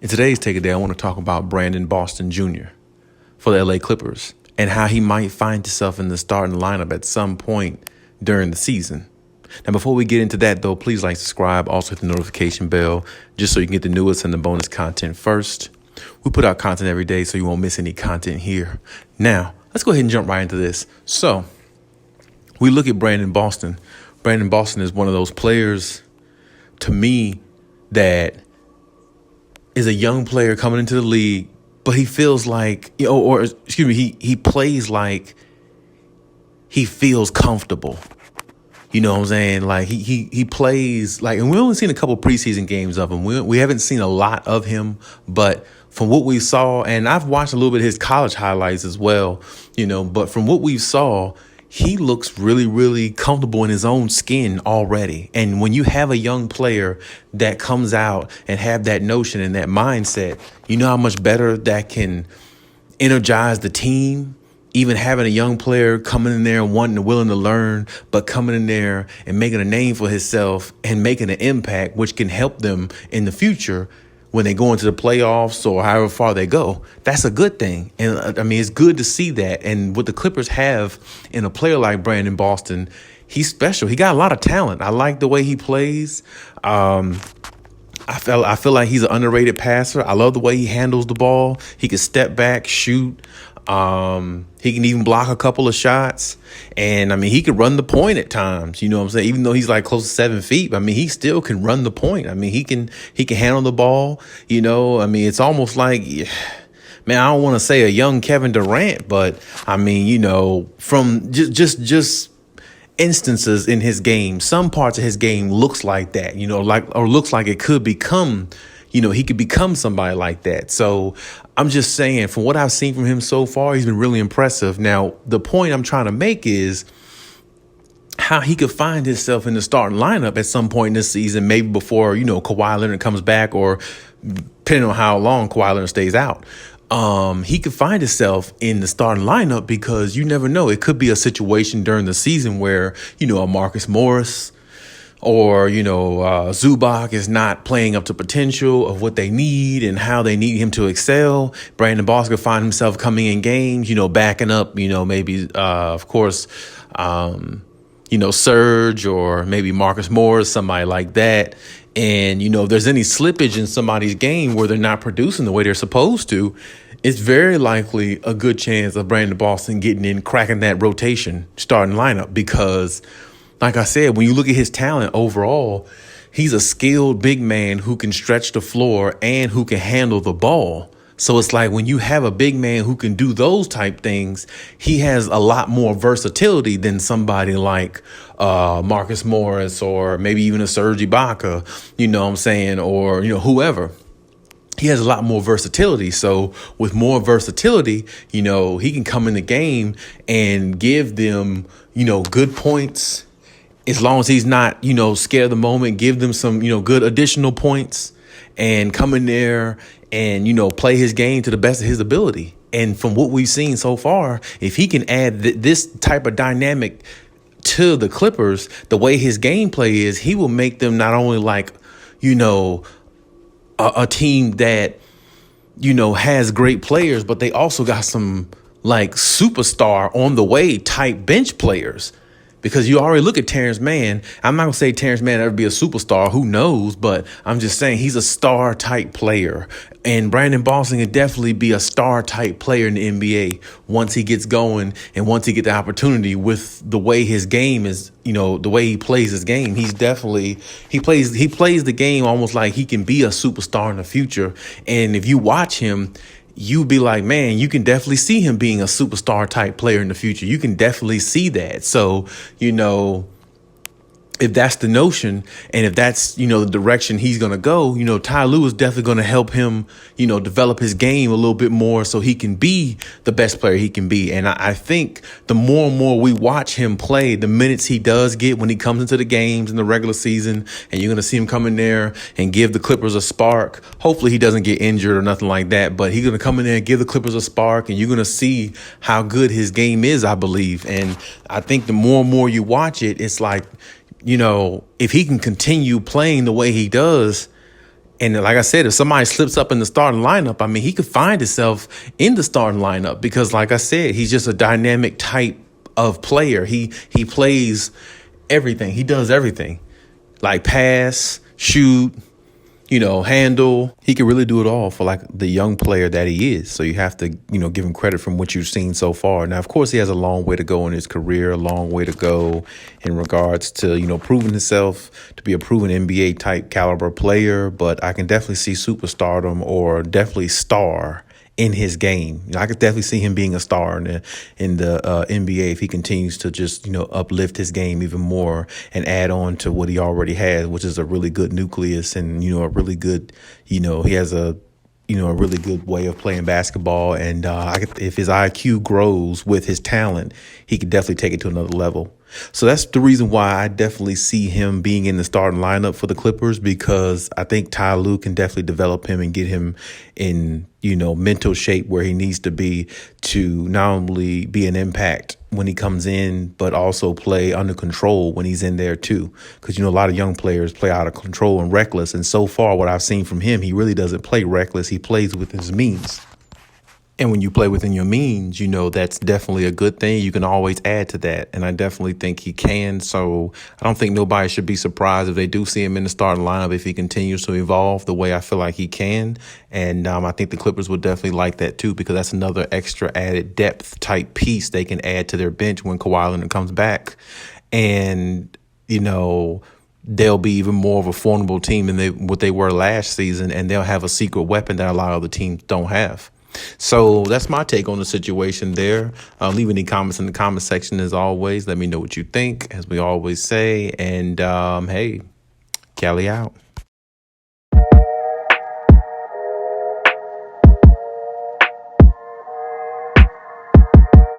In today's Take a Day, I want to talk about Brandon Boston Jr. for the LA Clippers and how he might find himself in the starting lineup at some point during the season. Now, before we get into that, though, please like, subscribe, also hit the notification bell just so you can get the newest and the bonus content first. We put out content every day, so you won't miss any content here. Now, let's go ahead and jump right into this. So, we look at Brandon Boston. Brandon Boston is one of those players, to me, that is a young player coming into the league, but he feels like, he plays like he feels comfortable. You know what I'm saying? Like he plays like, and we only seen a couple preseason games of him. We haven't seen a lot of him, but from what we saw, and I've watched a little bit of his college highlights as well, but from what we saw, he looks really, really comfortable in his own skin already. And when you have a young player that comes out and have that notion and that mindset, you know how much better that can energize the team. Even having a young player coming in there and wanting and willing to learn, but coming in there and making a name for himself and making an impact, which can help them in the future when they go into the playoffs or however far they go. That's a good thing. And I mean, it's good to see that. And what the Clippers have in a player like Brandon Boston, he's special. He got a lot of talent. I like the way he plays. I feel like he's an underrated passer. I love the way he handles the ball. He can step back, shoot. He can even block a couple of shots. And I mean, he can run the point at times, you know what I'm saying? Even though he's like close to 7 feet, I mean, he still can run the point. I mean, he can handle the ball, I mean, it's almost like, man, I don't want to say a young Kevin Durant, but I mean, from just instances in his game, some parts of his game looks like that, looks like it could become, he could become somebody like that. So I'm just saying, from what I've seen from him so far, he's been really impressive. Now, the point I'm trying to make is how he could find himself in the starting lineup at some point in this season, maybe before, Kawhi Leonard comes back, or depending on how long Kawhi Leonard stays out. He could find himself in the starting lineup because you never know. It could be a situation during the season where, a Marcus Morris or, Zubac is not playing up to potential of what they need and how they need him to excel. Brandon Boston could find himself coming in games, backing up, maybe, of course, Serge or maybe Marcus Morris, somebody like that. And, if there's any slippage in somebody's game where they're not producing the way they're supposed to, it's very likely a good chance of Brandon Boston getting in, cracking that rotation starting lineup because, like I said, when you look at his talent overall, he's a skilled big man who can stretch the floor and who can handle the ball. So it's like when you have a big man who can do those type things, he has a lot more versatility than somebody like Marcus Morris or maybe even a Serge Ibaka, or, whoever. He has a lot more versatility. So with more versatility, he can come in the game and give them, good points. As long as he's not, scared of the moment, give them some, good additional points and come in there and, play his game to the best of his ability. And from what we've seen so far, if he can add this type of dynamic to the Clippers, the way his gameplay is, he will make them not only like, a team that, has great players, but they also got some like superstar on the way type bench players. Because you already look at Terrence Mann. I'm not going to say Terrence Mann ever be a superstar. Who knows? But I'm just saying he's a star type player. And Brandon Boston can definitely be a star type player in the NBA once he gets going and once he get the opportunity with the way his game is, the way he plays his game. He's definitely he plays the game almost like he can be a superstar in the future. And if you watch him, you be like, man, you can definitely see him being a superstar type player in the future. You can definitely see that. So, if that's the notion and if that's, the direction he's going to go, Ty Lue is definitely going to help him, develop his game a little bit more so he can be the best player he can be. And I think the more and more we watch him play, the minutes he does get when he comes into the games in the regular season, and you're going to see him come in there and give the Clippers a spark. Hopefully he doesn't get injured or nothing like that, but he's going to come in there and give the Clippers a spark, and you're going to see how good his game is, I believe. And I think the more and more you watch it, it's like, if he can continue playing the way he does, And like I said, if somebody slips up in the starting lineup, I mean, he could find himself in the starting lineup because, like I said, he's just a dynamic type of player. He plays everything. He does everything, like pass, shoot, handle. He can really do it all for like the young player that he is. So you have to, give him credit from what you've seen so far. Now, of course, he has a long way to go in his career, a long way to go in regards to, proving himself to be a proven NBA type caliber player. But I can definitely see superstardom or definitely star in his game. I could definitely see him being a star in the NBA if he continues to just, uplift his game even more and add on to what he already has, which is a really good nucleus and, a really good, he has a really good way of playing basketball. And if his IQ grows with his talent, he could definitely take it to another level. So that's the reason why I definitely see him being in the starting lineup for the Clippers, because I think Ty Lue can definitely develop him and get him in, mental shape where he needs to be to not only be an impact when he comes in, but also play under control when he's in there too. Because, a lot of young players play out of control and reckless. And so far, what I've seen from him, he really doesn't play reckless. He plays with his means. And when you play within your means, that's definitely a good thing. You can always add to that. And I definitely think he can. So I don't think nobody should be surprised if they do see him in the starting lineup if he continues to evolve the way I feel like he can. And I think the Clippers would definitely like that, too, because that's another extra added depth type piece they can add to their bench when Kawhi Leonard comes back. And, they'll be even more of a formidable team than what they were last season. And they'll have a secret weapon that a lot of other teams don't have. So that's my take on the situation there. Leave any comments in the comment section as always. Let me know what you think, as we always say. And hey, Cali out.